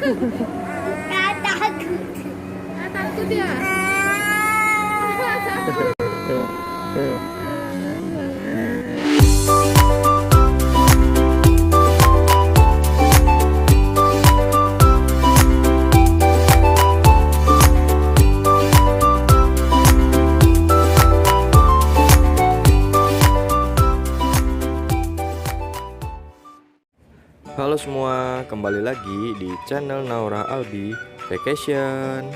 takut. Takut ya? Halo semua, kembali lagi di channel Naura Albi Vacation.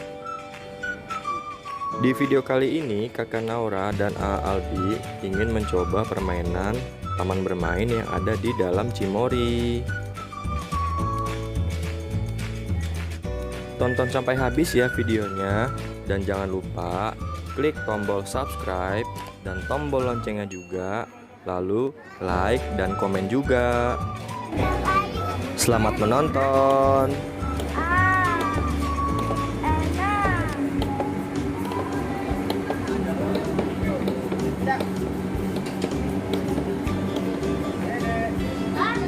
Di video kali ini kakak Naura dan Albi ingin mencoba permainan taman bermain yang ada di dalam Cimory. Tonton sampai habis ya videonya, dan jangan lupa klik tombol subscribe dan tombol loncengnya juga, lalu like dan komen juga. Selamat menonton.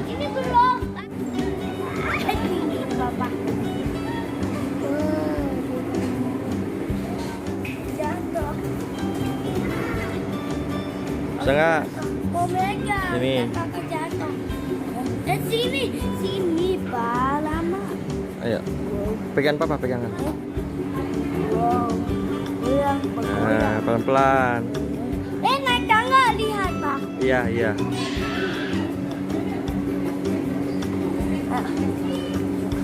Ini belum. Ini Bapak. Jatuh. Bisa nggak? Mau megang. Ini. Kakak jatuh. Sini, Pak. Lama. Ayo, pegang papa, pegangan. Wow. Nah, pelan-pelan. Naik tangga, lihat, Pak. Iya, iya.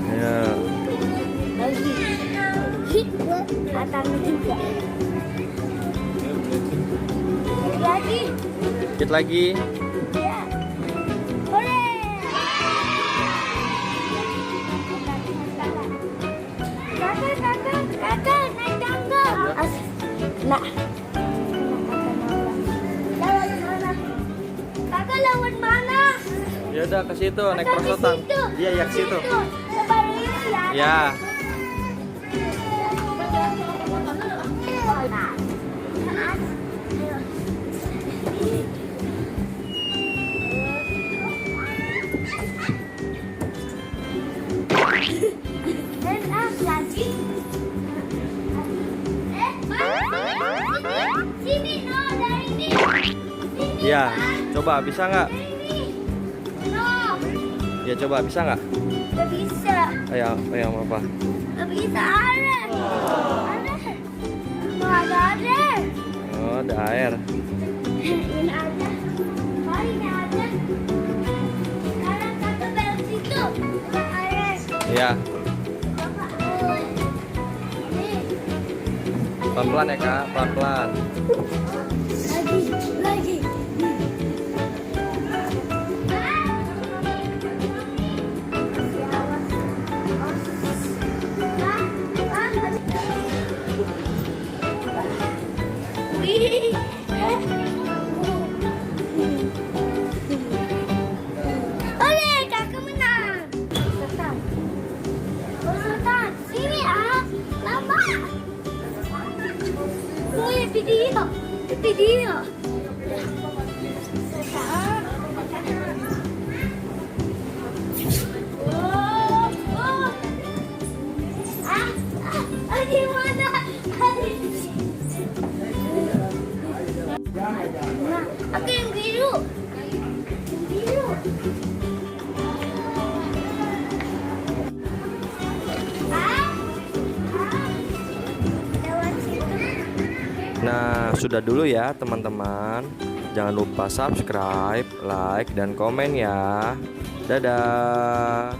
Ayo. Lagi. Tangga juga. Lagi. Dikit lagi. Ya. Boleh. Kakak, naik tangga. Nah. Lawan mana? Kakak lawan mana? Ya udah ke situ, naik Kakak ke perosotan. situ. Iya, ya ke situ. Baru ini ya. Ya. Sini, no, dari ini. Sini, Iya, Pak. coba bisa nggak? Ini. No, Ya coba bisa nggak? nggak bisa. Ayo, ayo apa? Nggak bisa ada. Ada. Nggak ada. Oh, ada air. Ini ada. Oh, ini ada. Sekarang kakak belok situ. Ada air. Iya, Kakak, nih. pelan-pelan ya kak, pelan-pelan. Lagi. Wih. Oleh, kakak menang. Sultan, sini ah, lama. Wih, video. Gimana? Nah, aku yang biru. Lewat situ. Nah, sudah dulu ya teman-teman. Jangan lupa subscribe, like, dan komen ya. Dadah.